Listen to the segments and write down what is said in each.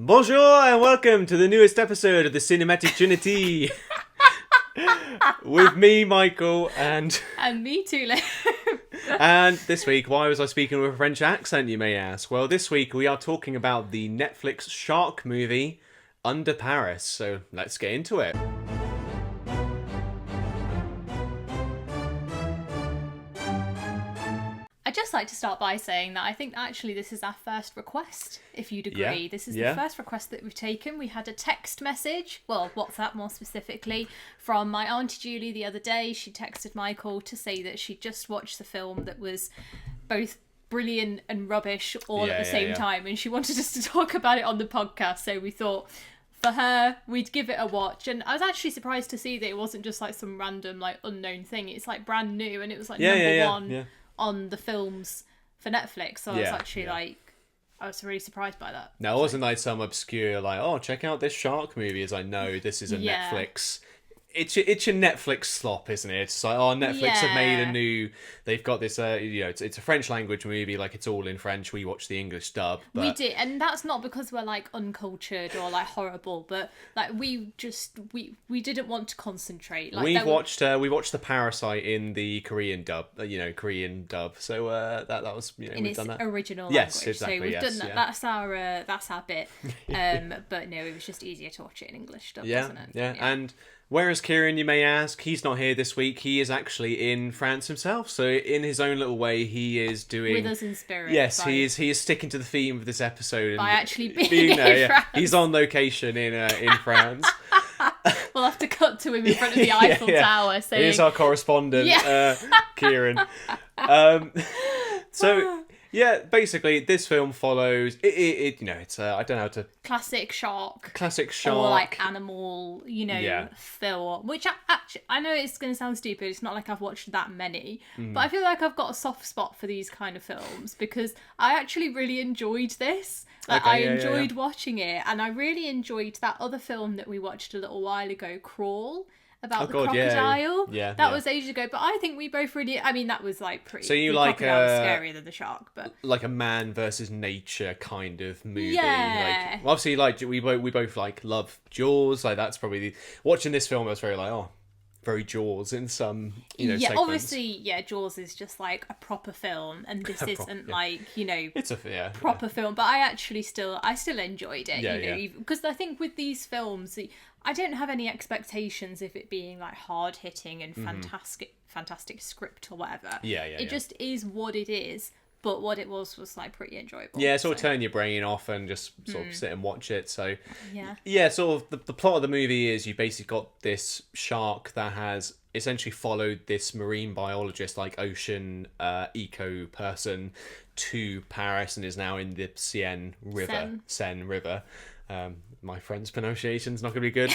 Bonjour and welcome to the newest episode of the Cinematic Trinity. With me, Michael, and me too. and this week, why was I speaking with a French accent, you may ask? Well, this week we are talking about the Netflix shark movie, Under Paris. So let's get into it. I'd just like to start by saying that I think actually this is our first request, if you'd agree. Yeah, This is yeah. the first request that we've taken. We had a text message, well, WhatsApp more specifically, from my Auntie Julie the other day. She texted Michael to say that she'd just watched the film that was both brilliant and rubbish all at the same time, and she wanted us to talk about it on the podcast, so we thought for her we'd give it a watch. And I was actually surprised to see that it wasn't just like some random like unknown thing. It's like brand new, and it was like number one on the films for Netflix, so I was actually like, I was really surprised by that. Now, it wasn't like some obscure, like, oh, check out this shark movie, as I know this is a Netflix. It's your Netflix slop, isn't it? It's like, oh, Netflix have made a new. They've got this, it's a French language movie, like it's all in French. We watch the English dub. But... We did, and that's not because we're like uncultured or like horrible, but like we didn't want to concentrate. Like we watched the Parasite in the Korean dub, Korean dub. So that was in we've its done that. original Yes, language. exactly. So we've done that. Yeah. That's our bit. But no, it was just easier to watch it in English dub, wasn't it? Yeah, and. Whereas Kieran, you may ask, he's not here this week. He is actually in France himself. So in his own little way, he is doing... With us in spirit. Yes, he is sticking to the theme of this episode. By actually being in France. He's on location in France. We'll have to cut to him in front of the Eiffel Tower saying... Here's our correspondent, Kieran. Yeah, basically, this film follows it's I don't know how to classic shark or like animal, film. Which I know it's going to sound stupid. It's not like I've watched that many, but I feel like I've got a soft spot for these kind of films because I actually really enjoyed this. Like I enjoyed watching it, and I really enjoyed that other film that we watched a little while ago, Crawl. About the crocodile. That was ages ago, but I think we both really... I mean, that was like pretty... So you the like crocodile was scarier than the shark, but... Like a man versus nature kind of movie. Yeah. Like, obviously, like, we both like love Jaws. Like, that's probably... Watching this film, I was very like, oh, very Jaws in some, segments. Obviously, Jaws is just like a proper film, and this isn't like, it's a proper film, but I still enjoyed it, because I think with these films, I don't have any expectations of it being like hard hitting and fantastic script or whatever. It just is what it is. But what it was like pretty enjoyable. Yeah, sort of turn your brain off and just sort of sit and watch it. So sort of the plot of the movie is you basically got this shark that has essentially followed this marine biologist, like ocean eco person, to Paris and is now in the Seine River. My friend's pronunciation's not going to be good.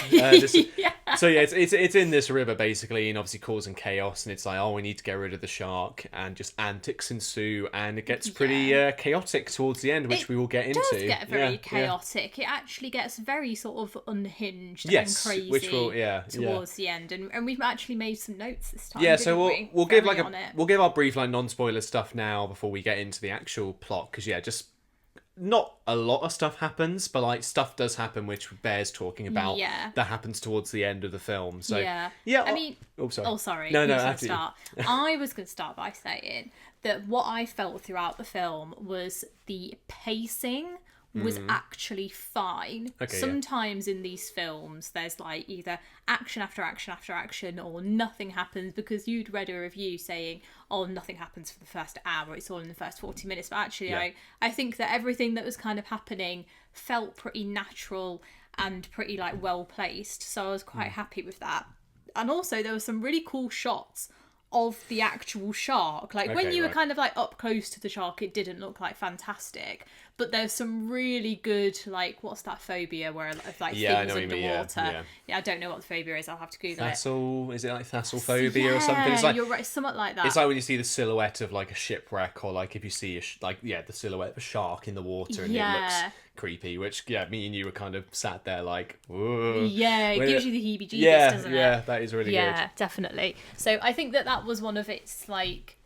So it's in this river basically, and obviously causing chaos. And it's like, oh, we need to get rid of the shark, and just antics ensue, and it gets pretty chaotic towards the end, which we will get into. It does get very chaotic. It actually gets very sort of unhinged and crazy towards the end. And we've actually made some notes this time. Yeah, so we'll give our brief like non-spoiler stuff now before we get into the actual plot, because just. Not a lot of stuff happens, but like stuff does happen which bears talking about that happens towards the end of the film. So I mean, sorry. No, start. I was going to start by saying that what I felt throughout the film was the pacing was actually fine. Sometimes in these films there's like either action after action after action, or nothing happens, because you'd read a review saying, oh, nothing happens for the first hour, it's all in the first 40 minutes. But actually I think that everything that was kind of happening felt pretty natural and pretty like well placed, so I was quite happy with that. And also there were some really cool shots of the actual shark. Like when you were kind of like up close to the shark, it didn't look like fantastic, but there's some really good, like, what's that phobia where like things underwater. I don't know what the phobia is, I'll have to Google it. Is it like thalassophobia or something? It's like, you're right, something like that. It's like when you see the silhouette of like a shipwreck, or like if you see the silhouette of a shark in the water and it looks creepy, which me and you were kind of sat there like, whoa. It gives you the heebie-jeebies, doesn't it? Yeah, that is really good. Yeah, definitely. So I think that was one of its like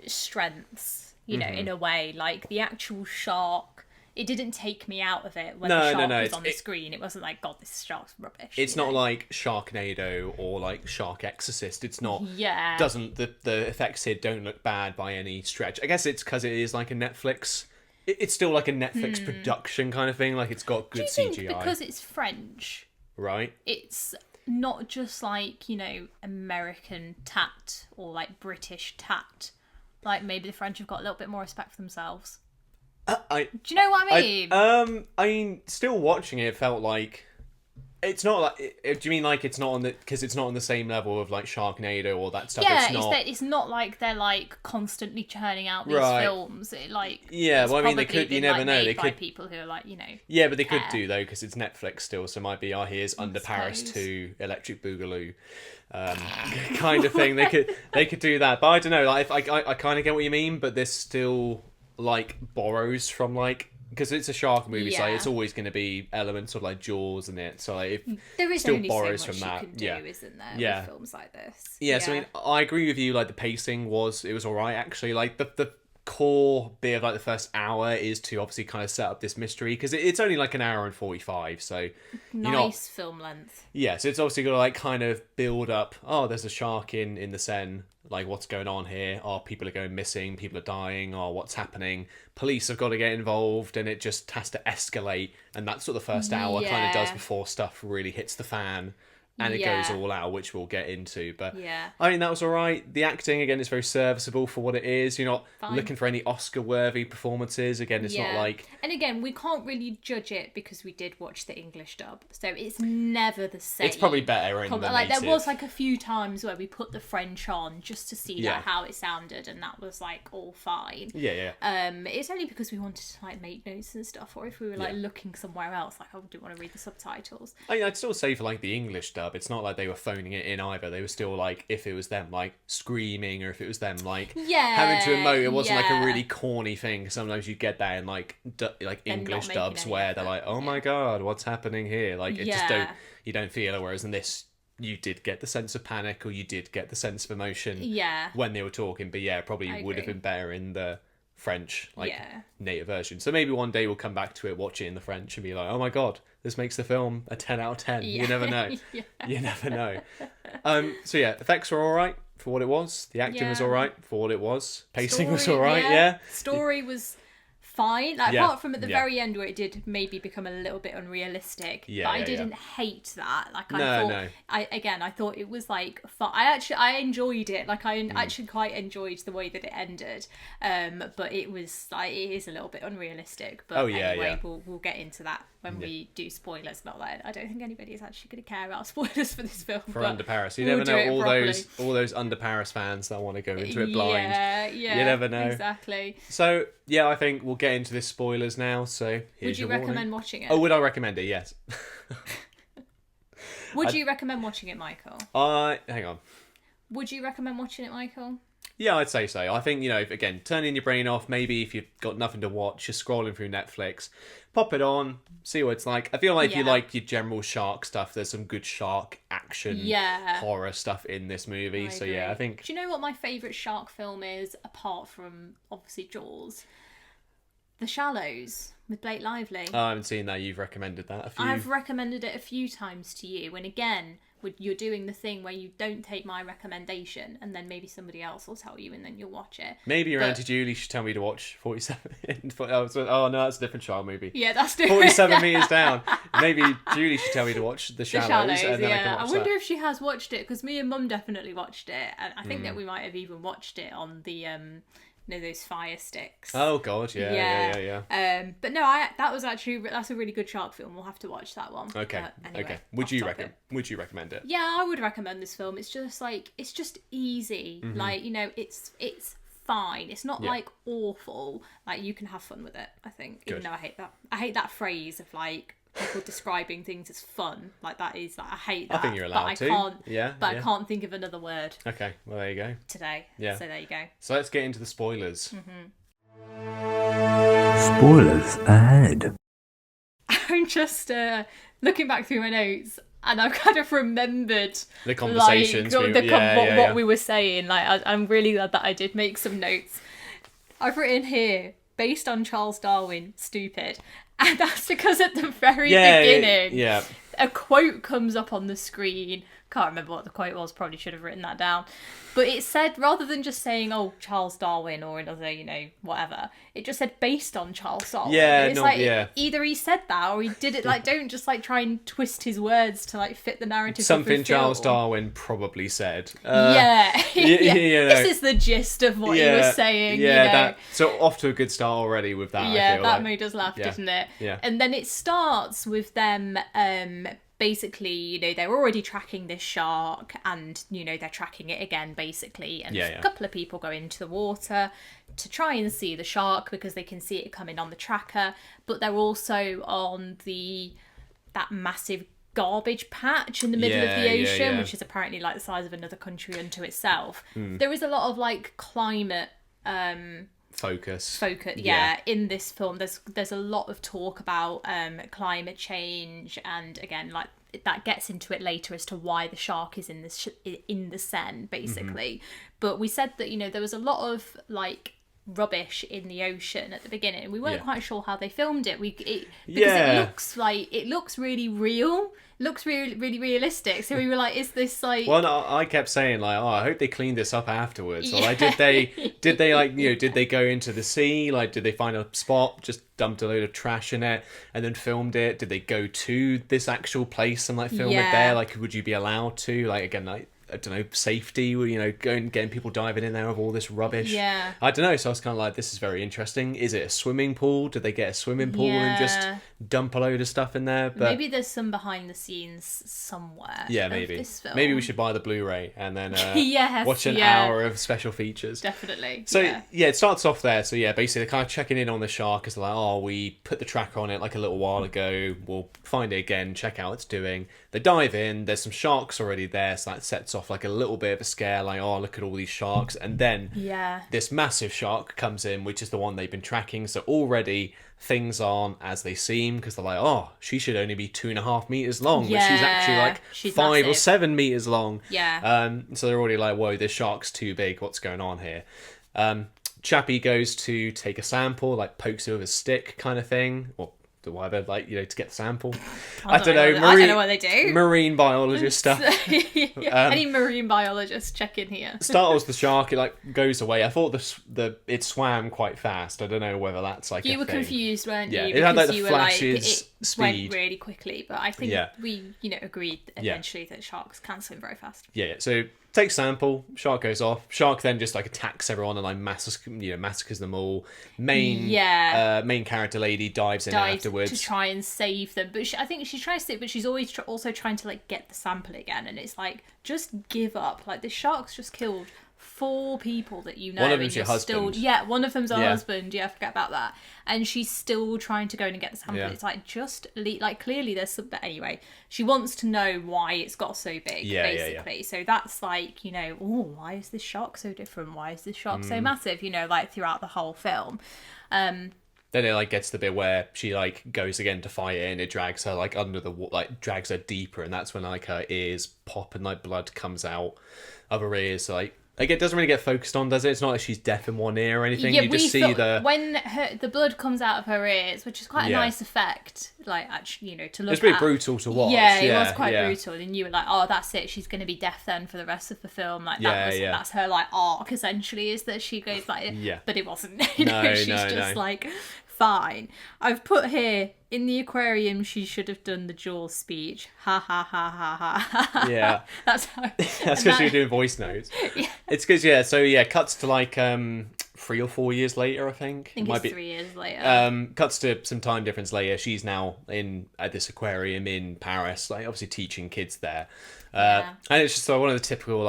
strengths, in a way. Like the actual shark it didn't take me out of it when the shark was on the screen. It wasn't like, God, this shark's rubbish. It's not like Sharknado or like Shark Exorcist. It's not. Yeah. Doesn't the effects here don't look bad by any stretch. I guess it's because it is like a Netflix. It's still like a Netflix production kind of thing. Like it's got good CGI. Do you think because it's French, right? It's not just like, you know, American tat or like British tat. Like maybe the French have got a little bit more respect for themselves. Do you know what I mean? I mean, still watching it felt like it's not like. Do you mean like it's not on the because it's not on the same level of like Sharknado or that stuff? Yeah, it's not like they're like constantly churning out these films. It like well, I mean, they could. You never know. They could people who are like, you know. Yeah, but they could do though because it's Netflix still, so it might be here's Under Paris 2, Electric Boogaloo. Kind of thing. They could do that, but I don't know. Like, I kind of get what you mean, but this still like borrows from like because it's a shark movie, so like, it's always going to be elements of like Jaws in it. So like, there is still only borrows so much from that. You can do, isn't there? With films like this. So I mean, I agree with you. Like the pacing was alright actually. Like the core bit of like the first hour is to obviously kind of set up this mystery because it's only like an hour and 45, so nice film length. Yeah, so it's obviously got to like kind of build up. Oh, there's a shark in the Seine. Like, what's going on here? Oh, people are going missing. People are dying. Oh, what's happening? Police have got to get involved, and it just has to escalate. And that's what the first hour kind of does before stuff really hits the fan. And it goes all out, which we'll get into. But I mean, that was all right. The acting, again, is very serviceable for what it is. You're not looking for any Oscar-worthy performances. Again, it's not like... And again, we can't really judge it because we did watch the English dub. So it's never the same. It's probably better in the like native. There was like a few times where we put the French on just to see how it sounded, and that was like all fine. It's only because we wanted to like make notes and stuff, or if we were like looking somewhere else, like I didn't want to read the subtitles. I mean, I'd still say for like the English dub, it's not like they were phoning it in either. They were still like, if it was them like screaming or if it was them like having to emote, it wasn't like a really corny thing. Sometimes you get that in like English dubs where they're like, oh my god, what's happening here? Like it just you don't feel it. Whereas in this, you did get the sense of panic or you did get the sense of emotion when they were talking. But probably would have been better in the French native version. So maybe one day we'll come back to it, watch it in the French and be like, oh my god, this makes the film a 10 out of 10. You never know. You never know. So effects were all right for what it was. The acting was all right for what it was. Pacing was all right. Story was fine, like apart from at the very end where it did maybe become a little bit unrealistic, but I didn't hate that. Like I thought it was like fun. I enjoyed it. Like I actually quite enjoyed the way that it ended, but it was like it is a little bit unrealistic. But we'll get into that when we do spoilers. Not that I don't think anybody is actually going to care about spoilers for this film. For Under Paris, you never know all those Under Paris fans that want to go into it blind. You never know exactly. So I think we'll get into this spoilers now. So would you recommend watching it? Oh, would I recommend it? Yes. Would you recommend watching it, Michael? Hang on. Would you recommend watching it, Michael? Yeah, I'd say so. I think, again, turning your brain off, maybe if you've got nothing to watch, just scrolling through Netflix, pop it on, see what it's like. I feel like if you like your general shark stuff, there's some good shark action, horror stuff in this movie. I think... Do you know what my favourite shark film is, apart from, obviously, Jaws? The Shallows with Blake Lively. Oh, I haven't seen that. You've recommended that. I've recommended it a few times to you. And again, you're doing the thing where you don't take my recommendation and then maybe somebody else will tell you and then you'll watch it. Maybe your Auntie Julie should tell me to watch 47. Oh, no, that's a different child movie. Yeah, that's different. 47 Meters Down. Maybe Julie should tell me to watch The Shallows. And then I can watch I wonder if she has watched it, because me and Mum definitely watched it. And I think that we might have even watched it on the... those fire sticks. Oh god, yeah. But no, that's a really good shark film. We'll have to watch that one. Okay. Anyway, Would you recommend it? Yeah, I would recommend this film. It's just easy. Mm-hmm. Like, it's fine. It's not like awful. Like, you can have fun with it, I think. Good. Even though I hate that phrase of like people describing things as fun. Like, that is I hate that. I think you're allowed to. I can't think of another word. Okay, well there you go. Today. Yeah. So there you go. So let's get into the spoilers. Spoilers ahead. I'm just looking back through my notes, and I've kind of remembered the conversations, what we were saying. Like, I'm really glad that I did make some notes. I've written here, based on Charles Darwin, stupid. And that's because at the very beginning, a quote comes up on the screen. Can't remember what the quote was, probably should have written that down. But it said, rather than just saying, oh, Charles Darwin or another, whatever, it just said based on Charles Darwin. Yeah, and it's either he said that or he did it, don't just try and twist his words to fit the narrative. Something Charles Darwin probably said. This is the gist of what he was saying. So off to a good start already with that. Yeah, that made us laugh, didn't it? Yeah. And then it starts with them basically, they're already tracking this shark and, they're tracking it again, basically. And a couple of people go into the water to try and see the shark because they can see it coming on the tracker. But they're also on that massive garbage patch in the middle of the ocean, which is apparently the size of another country unto itself. There is a lot of climate focus in this film. There's a lot of talk about climate change, and again that gets into it later as to why the shark is in the Seine basically. But we said that there was a lot of rubbish in the ocean at the beginning. We weren't quite sure how they filmed it. Because it looks really real. Looks really, really realistic. So we were like, is this Well, no, I kept saying I hope they cleaned this up afterwards. Or did they did they go into the sea? Did they find a spot, just dumped a load of trash in it and then filmed it? Did they go to this actual place and film it there? Would you be allowed to? Again, I don't know, safety, getting people diving in there with all this rubbish. Yeah. I don't know. So I was kind of like, this is very interesting. Is it a swimming pool? Did they get a swimming pool and just dump a load of stuff in there? But maybe there's some behind the scenes somewhere. Yeah, maybe. This film. Maybe we should buy the Blu-ray and then watch an hour of special features. Definitely. So it starts off there. So basically they're kind of checking in on the shark as they're like, we put the tracker on it a little while ago. We'll find it again, check out what it's doing. They dive in. There's some sharks already there, so that sets off a little bit of a scare, look at all these sharks. And then this massive shark comes in, which is the one they've been tracking. So already things aren't as they seem, because they're like, she should only be 2.5 meters long, but she's actually she's 5 massive. or 7 meters long. Yeah. So they're already like, whoa, this shark's too big. What's going on here? Chappie goes to take a sample, pokes it with a stick kind of thing, or whatever, to get the sample. I don't know. I don't know what they do. Marine biologist stuff. Any marine biologist, check in here. Startles the shark. It goes away. I thought it swam quite fast. I don't know whether that's you were confused, weren't you? Yeah, it had the flashes speed. Went really quickly, but I think we agreed eventually that sharks can swim very fast. Yeah. So takes sample, shark goes off. Shark then just attacks everyone and massacres them all. Main character lady dives in afterwards to try and save them. But I think she's trying to save, but she's always also trying to get the sample again. And it's just give up. The shark's just killed 4 people that you know. One of them's your husband. One of them's her husband. Yeah, forget about that. And she's still trying to go in and get the sample. It's just clearly there's some. But anyway, she wants to know why it's got so big. Basically, yeah. So that's why is this shark so different? Why is this shark so massive? Throughout the whole film. Then it gets to the bit where she goes again to fight it, and it drags her under the drags her deeper, and that's when her ears pop and blood comes out of her ears. So it doesn't really get focused on, does it? It's not like she's deaf in one ear or anything. Yeah, you just see when the blood comes out of her ears, which is quite a nice effect. Actually, to look. It's pretty brutal to watch. Yeah, it was quite brutal, and you were like, "Oh, that's it. She's going to be deaf then for the rest of the film." That's her arc essentially, is that she goes but it wasn't. She's just fine. I've put here in the aquarium. She should have done the Jaws speech. Ha ha ha ha ha. Yeah, that's how. That's because you're doing voice notes. Yeah. It's because So cuts to 3 or 4 years later. I think it might be 3 years later. Cuts to some time difference later. She's now at this aquarium in Paris, obviously teaching kids there. And it's just one of the typical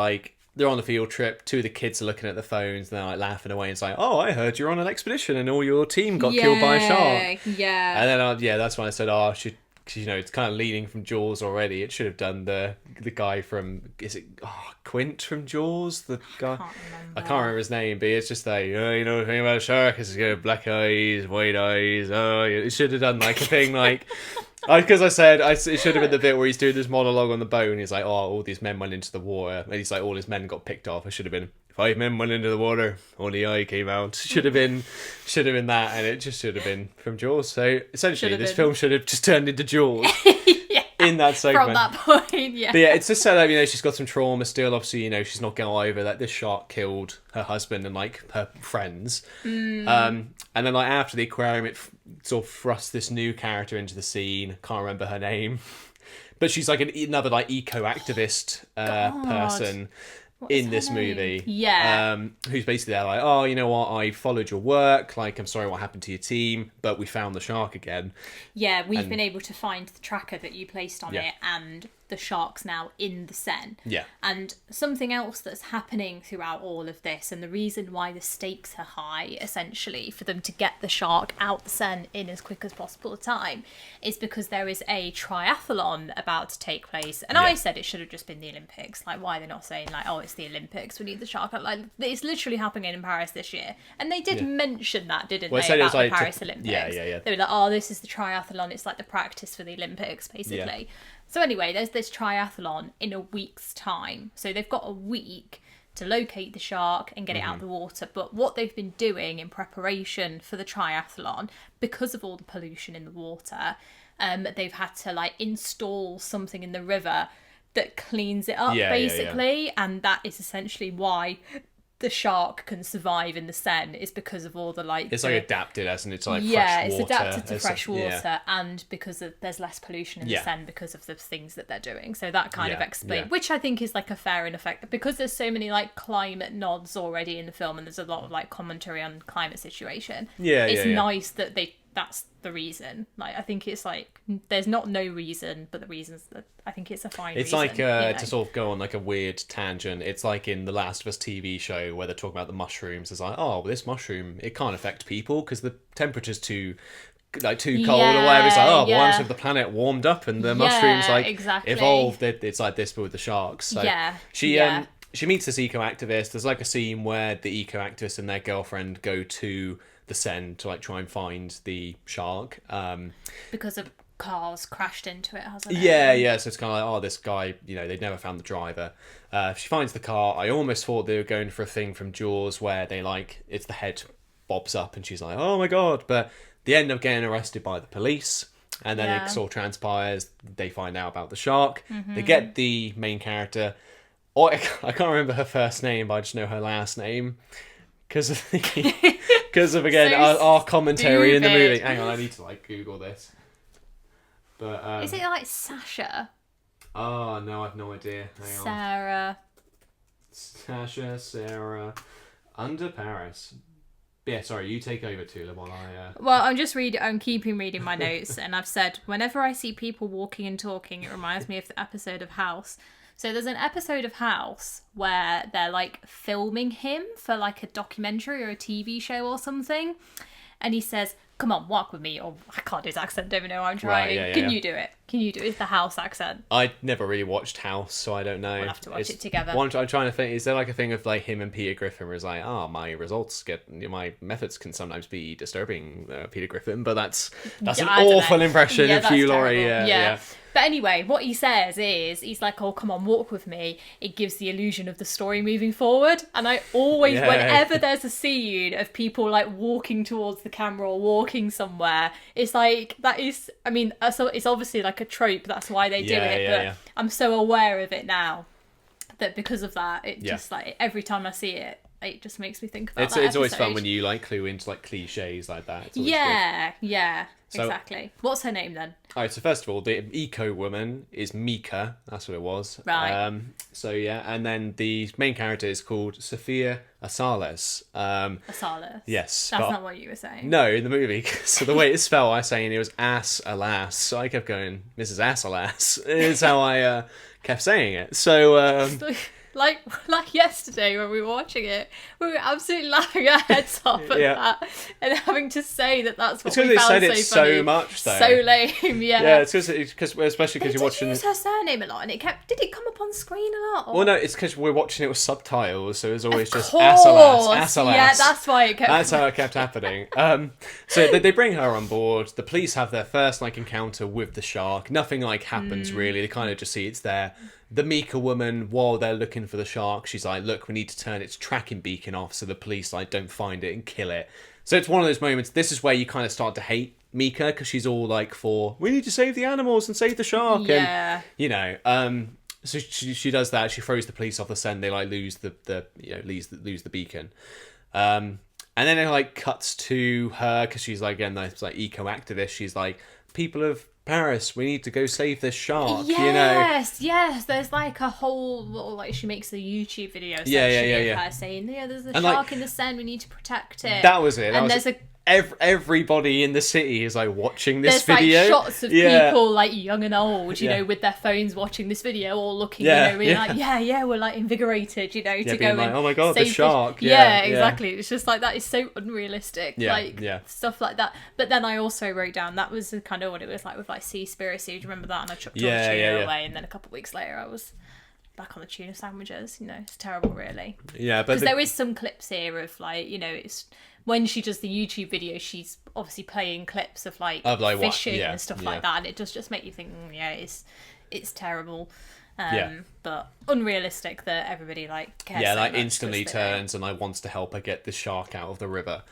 they're on the field trip. 2 of the kids are looking at the phones and they're laughing away. And it's oh, I heard you're on an expedition and all your team got killed by a shark. Yeah. And then that's when I said, it's kind of leading from Jaws already. It should have done the guy from, is it Quint from Jaws? The guy, I can't remember his name, but it's just you know the thing about a shark is it's got black eyes, white eyes. It should have done a thing because I said it should have been the bit where he's doing this monologue on the boat and he's all these men went into the water and he's all his men got picked off. It should have been 5 men went into the water, only I came out. Should have been that, and it just should have been from Jaws. So essentially, this film should have just turned into Jaws. In that segment. From that point, yeah. But yeah, it's just so that, she's got some trauma still. Obviously, she's not going over that this shark killed her husband and, like, her friends. And then, like, after the aquarium, it sort of thrusts this new character into the scene. Can't remember her name. But she's, like, another, like, eco-activist person in this movie. Yeah. Who's basically there like, oh, you know what, I followed your work, like, I'm sorry what happened to your team, but we found the shark again. Yeah, we've been able to find the tracker that you placed on it, and the shark's now in the Seine. Yeah. And something else that's happening throughout all of this, and the reason why the stakes are high, essentially, for them to get the shark out the Seine in as quick as possible time, is because there is a triathlon about to take place. And I said it should have just been the Olympics. Like, why are they not saying, like, oh, it's the Olympics, we need the shark? Like, it's literally happening in Paris this year. And they did mention that, didn't they, about the Paris Olympics? Yeah. They were like, oh, this is the triathlon. It's like the practice for the Olympics, basically. Yeah. So anyway, there's this triathlon in a week's time. So they've got a week to locate the shark and get it out of the water. But what they've been doing in preparation for the triathlon, because of all the pollution in the water, they've had to, like, install something in the river that cleans it up, basically. And that is essentially why the shark can survive in the Seine, is because of all the, like... It's like adapted, as in it's like fresh water. Yeah, it's adapted to fresh water, and because there's less pollution in the Seine because of the things that they're doing. So that kind of explains, which I think is, like, a fair enough effect, because there's so many, like, climate nods already in the film, and there's a lot of, like, commentary on climate situation. It's nice that that's the reason. Like, I think it's like, there's not no reason, but the reasons that I think it's a fine it's reason. It's like, to sort of go on, like, a weird tangent, it's like in The Last of Us TV show where they're talking about the mushrooms. It's like, oh, well, this mushroom, it can't affect people because the temperature's too cold or whatever. It's like, oh, well, once the planet warmed up and the mushrooms, like, evolved, it's like this, but with the sharks. So she meets this eco-activist. There's, like, a scene where the eco-activist and their girlfriend go to the Seine to, like, try and find the shark. Because of cars crashed into it, hasn't it? Yeah. So it's kind of like, oh, this guy, they'd never found the driver. She finds the car. I almost thought they were going for a thing from Jaws where they, like, it's the head bobs up and she's like, oh my God. But they end up getting arrested by the police. And then it sort of transpires. They find out about the shark. Mm-hmm. They get the main character. Oh, I can't remember her first name, but I just know her last name. Because of again, so our commentary in the movie. Hang on, I need to, like, Google this. But is it like Sasha? Oh no, I've no idea. Hang Sarah. Sasha, Sarah, under Paris. Yeah, sorry, you take over, Tula, while I... Well, I'm keeping reading my notes, and I've said, whenever I see people walking and talking, it reminds me of the episode of House. So there's an episode of House where they're, like, filming him for, like, a documentary or a TV show or something. And he says, come on, walk with me. Or I can't do his accent, don't even know I'm trying. Right, Can you do it? It's the House accent. I never really watched House, so I don't know. We'll have to watch it together. I'm trying to think, is there, like, a thing of, like, him and Peter Griffin where it's like, my methods can sometimes be disturbing, Peter Griffin, but that's an awful impression of you, Laurie. Yeah. But anyway, what he says is, he's like, oh, come on, walk with me. It gives the illusion of the story moving forward. And I always, whenever there's a scene of people, like, walking towards the camera or walking somewhere, it's like, that is, I mean, so it's obviously like a trope. That's why they do it. But I'm so aware of it now that because of that, it just, like, every time I see it, it just makes me think about that It's always fun when you, like, clue into, like, cliches like that. It's good. Exactly. What's her name then? Alright, so first of all, the eco woman is Mika. That's what it was. Right. And then the main character is called Sophia Asales. Asales? Yes. That's not what you were saying. No, in the movie. So the way it's spelled, I was saying it was ass alas. So I kept going, Mrs. Ass alas. Is how I kept saying it. So... Like yesterday when we were watching it, we were absolutely laughing our heads off at that, and having to say that's what we found so funny. It's because they said it so much, though. So lame, Yeah, it's because especially because you're watching. Did you use her surname a lot, and did it come up on screen a lot? Or? Well, no, it's because we're watching it with subtitles, so it was always just Asalas. Yeah, that's why it kept. That's how it kept happening. So they bring her on board. The police have their first, like, encounter with the shark. Nothing, like, happens really. They kind of just see it's there. the Mika woman, while they're looking for the shark, she's like, look, we need to turn its tracking beacon off so the police like don't find it and kill it. So it's one of those moments, this is where you kind of start to hate Mika, because she's all like we need to save the animals and save the shark. Yeah. And, so she does that, she throws the police off the scent, they like lose the lose the beacon. And then it like cuts to her, because she's like, again, this like eco-activist, she's like, people of Paris, we need to go save this shark. Yes, there's like a whole like she makes a YouTube video section of her saying, there's a shark in the Seine, we need to protect it. That was it. And there's everybody in the city is like watching this video. There's like shots of people like young and old, you know, with their phones watching this video, all looking, really like, we're like invigorated, you know, to go like, and oh my god, the shark. Exactly. It's just like, that is so unrealistic, stuff like that. But then I also wrote down, that was kind of what it was like with like Seaspiracy. Do you remember that? And I chucked all the tuna away, and then a couple of weeks later I was back on the tuna sandwiches. You know, it's terrible, really. Yeah, but because there is some clips here of like, you know, it's when she does the YouTube video, she's obviously playing clips of like fishing and stuff like that, and it does just make you think, it's terrible. But unrealistic that everybody like cares so much instantly turns and like wants to help her get this shark out of the river.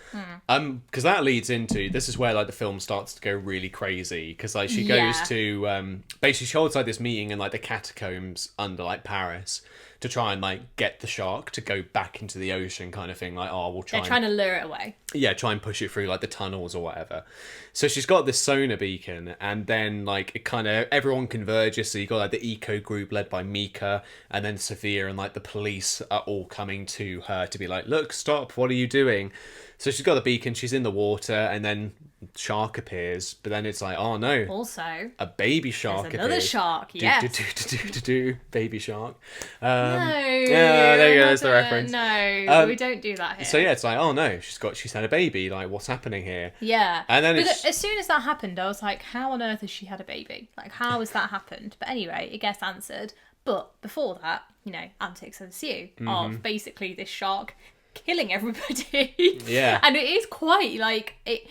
Because that leads into, this is where like the film starts to go really crazy, because like she goes to basically she holds like this meeting in like the catacombs under like Paris to try and like get the shark to go back into the ocean, kind of thing. Like, we'll try. They're trying to lure it away. Yeah, try and push it through like the tunnels or whatever. So she's got this sonar beacon, and then like it kind of, everyone converges. So you got like the eco group led by Mika, and then Sophia and like the police are all coming to her to be like, look, stop, what are you doing? So she's got the beacon, she's in the water, and then shark appears, but then it's like, oh no, also a baby shark appears. Another shark, baby shark. No, there you go, there's the reference. No, we don't do that here. So it's like, oh no, she's had a baby, like what's happening here? And then as soon as that happened, I was like, how on earth has she had a baby? Like, how has that happened? But anyway, it gets answered. But before that, you know, antics ensue of basically this shark killing everybody. And it is quite like it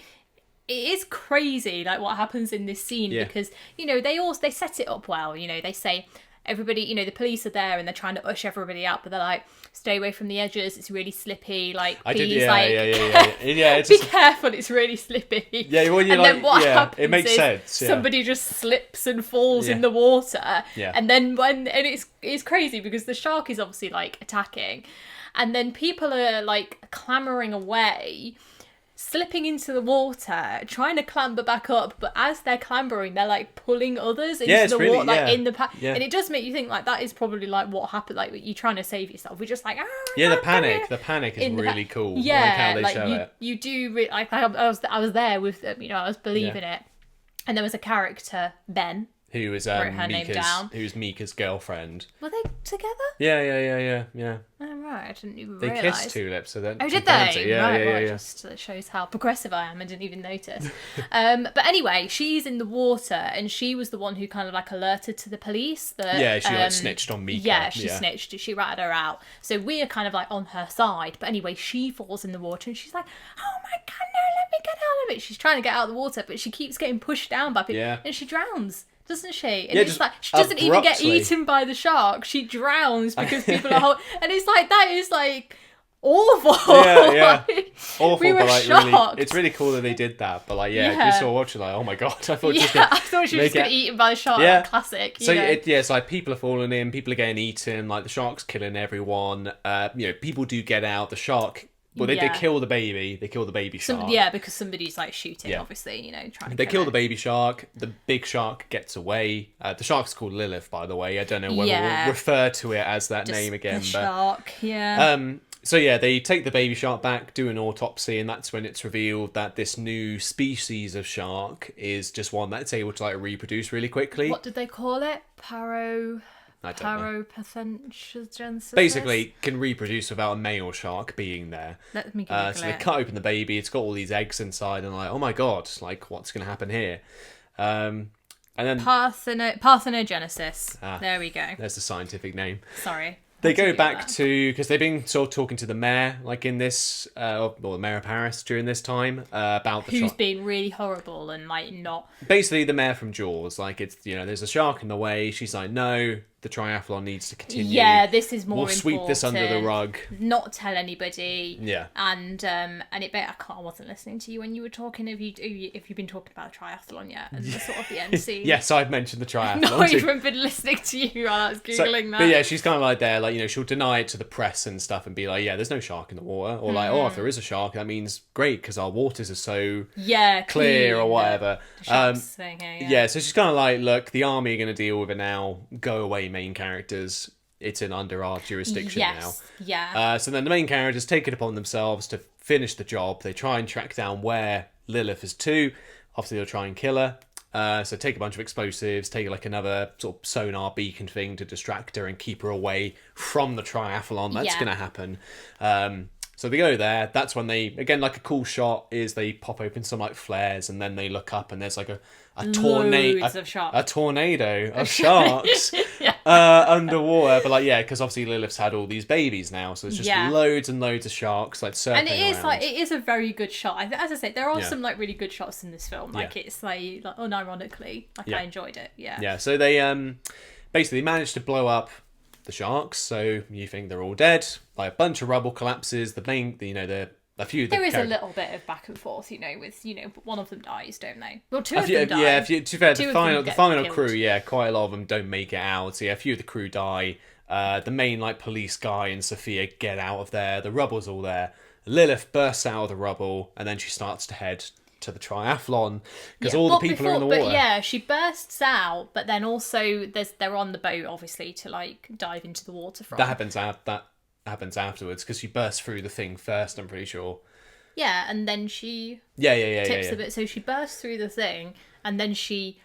is crazy, like what happens in this scene, because you know they set it up well. You know, they say everybody, you know, the police are there and they're trying to ush everybody out, but they're like, stay away from the edges, it's really slippy, like please, be careful, it's really slippy. Then what happens it makes sense. Somebody just slips and falls in the water, and then it's crazy because the shark is obviously like attacking, and then people are like clambering away, slipping into the water, trying to clamber back up, but as they're clambering, they're like pulling others into the water, like in the and it does make you think like that is probably like what happened. Like you're trying to save yourself, we're just like the panic is really cool. Like how they show it. You do like I was there with them, you know, I was believing it, and there was a character, Ben, who was who's Mika's girlfriend. Were they together? Yeah. Oh, right, I didn't even realise. They kissed Tulips, so then. Oh, did they? Yeah. Just shows how progressive I am. I didn't even notice. But anyway, she's in the water, and she was the one who kind of like alerted to the police that. She like snitched on Mika. Yeah, she snitched. She ratted her out. So we're kind of like on her side. But anyway, she falls in the water, and she's like, "Oh my god, no! Let me get out of it!" She's trying to get out of the water, but she keeps getting pushed down by people, and she drowns. Doesn't she? And it's like she doesn't even get eaten by the shark. She drowns because people are and it's like, that is like awful. Like, awful. We were but like shocked. Really, it's really cool that they did that. But like, you saw watching like, oh my god, I thought she was getting eaten by the shark. Like, classic. So it's like people are falling in, people are getting eaten, like the shark's killing everyone. You know, people do get out. The shark. Well, they kill the baby. They kill the baby shark. Because somebody's like shooting, obviously, you know, trying to They kill the baby shark. The big shark gets away. The shark's called Lilith, by the way. I don't know whether we'll refer to it as that name again. Shark, So they take the baby shark back, do an autopsy, and that's when it's revealed that this new species of shark is just one that's able to like reproduce really quickly. What did they call it? Paropathensis. Basically, can reproduce without a male shark being there. Let me Google so they cut open the baby. It's got all these eggs inside, and like, oh my god, like what's going to happen here? And then parthenogenesis. There we go. There's the scientific name. Sorry. They go back to, because they've been sort of talking to the mayor, like in this, or the mayor of Paris during this time, about the who's been really horrible and like not. Basically, the mayor from Jaws, like it's, you know, there's a shark in the way. She's like, no, the triathlon needs to continue. Yeah, this is more We'll sweep this under the rug. Not tell anybody. Yeah. And it. I wasn't listening to you when you were talking. If you've been talking about triathlon yet, and the sort of the end scene. Yes, I've mentioned the triathlon. Not even been listening to you while I was googling that. But yeah, she's kind of like there, like, you know, she'll deny it to the press and stuff, and be like, yeah, there's no shark in the water, or like, oh, if there is a shark, that means great because our waters are so clear clean, or whatever. The sharks thing here, yeah, so she's kind of like, look, the army are going to deal with it now. Go away, main characters. It's under our jurisdiction now. Yeah. So then the main characters take it upon themselves to finish the job. They try and track down where Lilith is to. Obviously, they'll try and kill her. So take a bunch of explosives, take like another sort of sonar beacon thing to distract her and keep her away from the triathlon. That's going to happen. So they go there. That's when they, again, like a cool shot is they pop open some like flares and then they look up and there's like a tornado of sharks underwater. But like, yeah, because obviously Lilith's had all these babies now, so it's just loads and loads of sharks like circling around. And it is around. like, it is a very good shot. As I say, there are some like really good shots in this film. Like it's like unironically, like I enjoyed it. Yeah. So they basically managed to blow up the sharks, so you think they're all dead. Like a bunch of rubble collapses. A few. There is a little bit of back and forth, with one of them dies, don't they? Well, two of them die. Yeah, to be fair, the final crew, quite a lot of them don't make it out. So yeah, a few of the crew die. The main like police guy and Sophia get out of there. The rubble's all there. Lilith bursts out of the rubble, and then she starts to head to the triathlon because all the people are in the water. But yeah, she bursts out, but then also they're on the boat obviously to like dive into the water from. That happens afterwards because she bursts through the thing first, I'm pretty sure. Yeah, and then she tips a bit. So she bursts through the thing and then she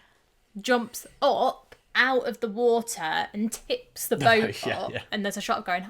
jumps up out of the water and tips the boat up. And there's a shot going,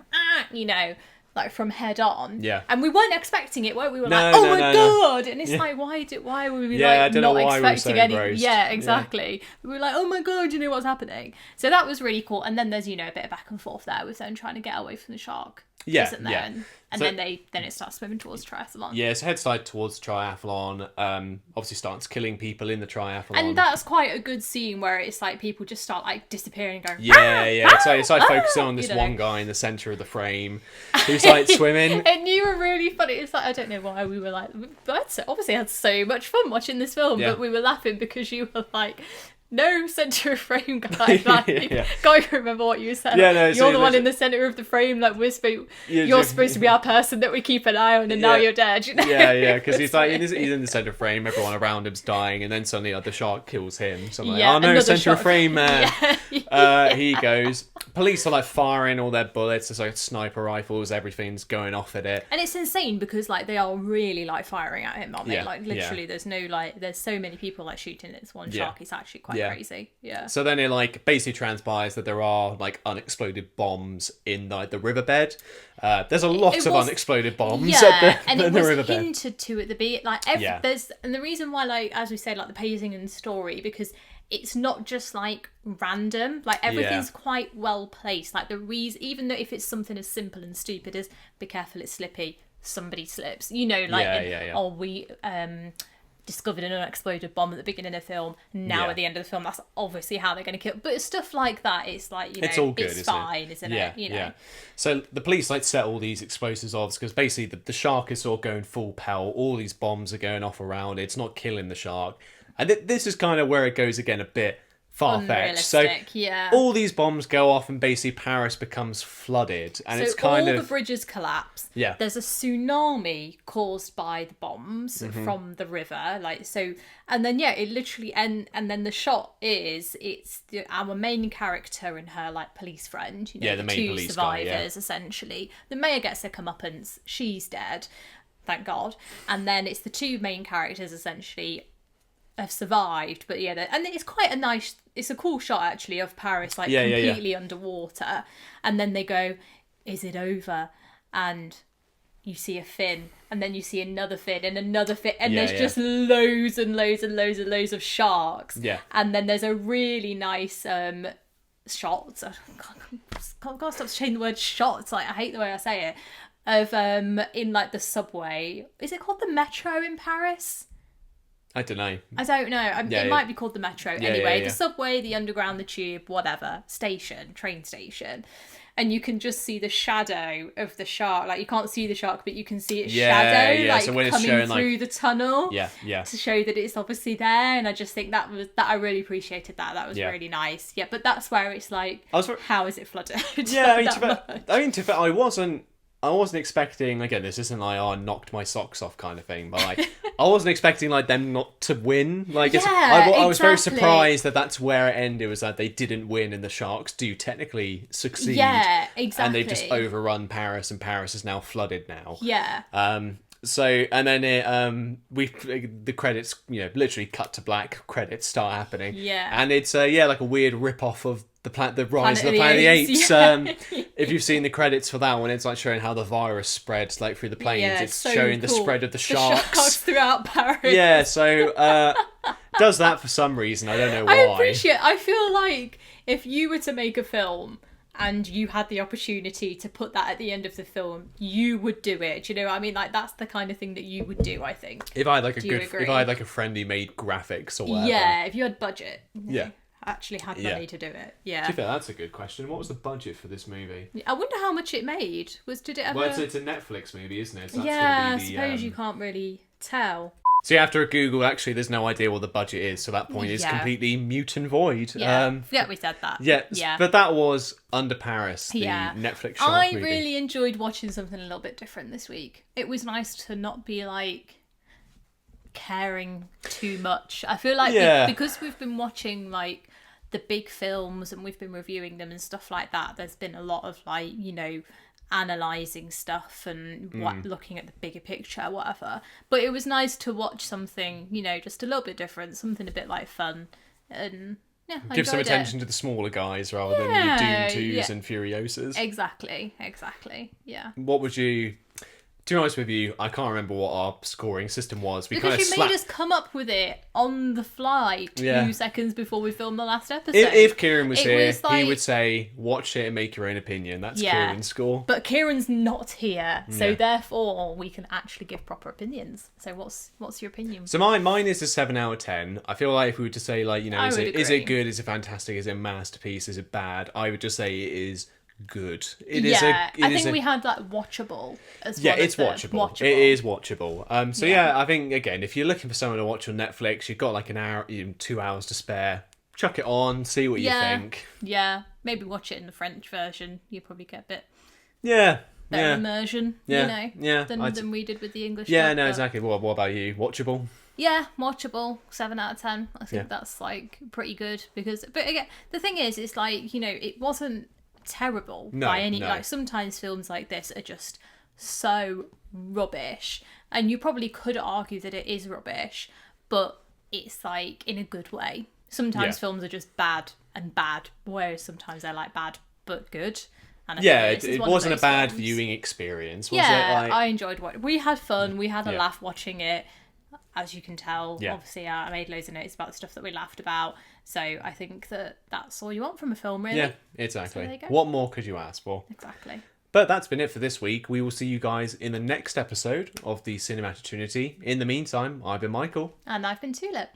like from head on. Yeah. And we weren't expecting it, weren't we? We were my God. And it's like, why were we like not expecting any? Yeah, exactly. We were like, oh my God, what's happening? So that was really cool. And then there's, a bit of back and forth there with them trying to get away from the shark. Isn't there? Yeah. And then it starts swimming towards triathlon. Yeah, so heads towards triathlon. Obviously starts killing people in the triathlon. And that's quite a good scene where it's like people just start like disappearing and going. It's like focusing on this one guy in the centre of the frame who's like swimming. And you were really funny. It's like, I don't know why we were like, obviously had so much fun watching this film, but we were laughing because you were like, no centre of frame guy. Can't remember what you said. You're the one in the centre of the frame. Like you're supposed to be our person that we keep an eye on, and now you're dead. Because he's like he's in the centre of frame. Everyone around him's dying, and then suddenly the shark kills him. So I'm like, oh no, centre of frame man. He goes. Police are like firing all their bullets. There's like sniper rifles. Everything's going off at it, and it's insane because like they are really like firing at him, aren't they? Like literally, there's no like there's so many people like shooting at this one shark. It's actually quite crazy. So then it like basically transpires that there are like unexploded bombs in like the riverbed. There's a lot of unexploded bombs and it was riverbed. Hinted to at the beginning. Like there's, and the reason why, like as we said, like the pacing and the story, because it's not just like random, like everything's quite well placed. Like the reason, even though if it's something as simple and stupid as be careful it's slippy, somebody slips, we discovered an unexploded bomb at the beginning of the film. Now at the end of the film, that's obviously how they're going to kill. But stuff like that, it's like it's all good, it's fine, isn't it? Yeah. So the police like set all these explosives off because basically the shark is sort of going full pelt. All these bombs are going off around. It's not killing the shark, and this is kind of where it goes again a bit far-fetched. So all these bombs go off and basically Paris becomes flooded, and it's kind of all the bridges collapse. There's a tsunami caused by the bombs from the river, and then it literally and then the shot is our main character and her like police friend, the main two police survivors essentially. The mayor gets her comeuppance, she's dead, thank God, and then it's the two main characters essentially have survived, but and it's a cool shot actually of Paris completely underwater, and then they go, is it over? And you see a fin, and then you see another fin and another fin, and there's just loads and loads and loads and loads of sharks, and then there's a really nice shot, I can't stop saying the word shots, like I hate the way I say it, of in like the subway, is it called the Metro in Paris? I don't know. I don't know. It might be called the Metro. Anyway, yeah. the subway, the underground, the tube, whatever, train station. And you can just see the shadow of the shark. Like, you can't see the shark, but you can see its shadow, like, so when coming it's showing, through the tunnel. Yeah. To show that it's obviously there. And I just think that I really appreciated that. That was really nice. Yeah, but that's where it's like, how is it flooded? Yeah, I wasn't expecting, again, this isn't like, I knocked my socks off kind of thing, but like, I wasn't expecting like them not to win. Like, I was very surprised that that's where it ended, was that they didn't win and the Sharks do technically succeed. Yeah, exactly. And they've just overrun Paris, and Paris is now flooded now. Yeah. So, and then the credits, literally cut to black, credits start happening. Yeah. And it's like a weird rip-off of the Rise of the Planet of the Apes. Yeah. If you've seen the credits for that one, it's like showing how the virus spreads like through the planes. Yeah, it's so showing the spread of the sharks throughout Paris. Yeah, so does that for some reason. I don't know why. I feel like if you were to make a film and you had the opportunity to put that at the end of the film, you would do it. Do you know what I mean? Like, that's the kind of thing that you would do, I think. If I had like if I had like a friend who made graphics or whatever. Yeah, if you had budget. Yeah. Actually had money to do it. Yeah. To be fair, that's a good question. What was the budget for this movie? I wonder how much it made. Did it ever? Well, it's a Netflix movie, isn't it? So I suppose you can't really tell. So you have to Google, actually, there's no idea what the budget is, so that point is completely mute and void. Yeah, we said that. Yeah, but that was Under Paris, the Netflix shark movie. I really enjoyed watching something a little bit different this week. It was nice to not be, like, caring too much. I feel like because we've been watching, like, the big films and we've been reviewing them and stuff like that, there's been a lot of, like, analysing stuff and looking at the bigger picture, whatever. But it was nice to watch something, just a little bit different, something a bit like fun, and give some attention to the smaller guys rather than your Doom 2s and Furiosas. Exactly. Yeah. What would you? To be honest with you, I can't remember what our scoring system was. Because you made us come up with it on the fly 2 seconds before we filmed the last episode. If Kieran was here, he would say, watch it and make your own opinion. That's Kieran's score. But Kieran's not here, so therefore we can actually give proper opinions. So what's your opinion? So mine is a 7 out of 10. I feel like if we were to say, like, is it good, is it fantastic, is it a masterpiece, is it bad, I would just say it is good. I think we had like watchable as well. Yeah, it's watchable. It is watchable. I think, again, if you're looking for someone to watch on Netflix, you've got like an hour, 2 hours to spare. Chuck it on, see what you think. Yeah, maybe watch it in the French version. You probably get a bit better immersion, than we did with the English. Yeah, no, exactly. What about you? Watchable? Yeah, watchable. 7 out of 10. I think that's like pretty good but again, the thing is, it's like, it wasn't terrible by any. Like, sometimes films like this are just so rubbish, and you probably could argue that it is rubbish, but it's like in a good way. Sometimes films are just bad, whereas sometimes they're like bad but good. And it wasn't a bad viewing experience, was it? Like... I enjoyed we had fun, we had a laugh watching it, as you can tell. Obviously I made loads of notes about the stuff that we laughed about. So I think that's all you want from a film, really. Yeah, exactly. So there you go. What more could you ask for? Exactly. But that's been it for this week. We will see you guys in the next episode of the Cinematic Trinity. In the meantime, I've been Michael. And I've been Tulip.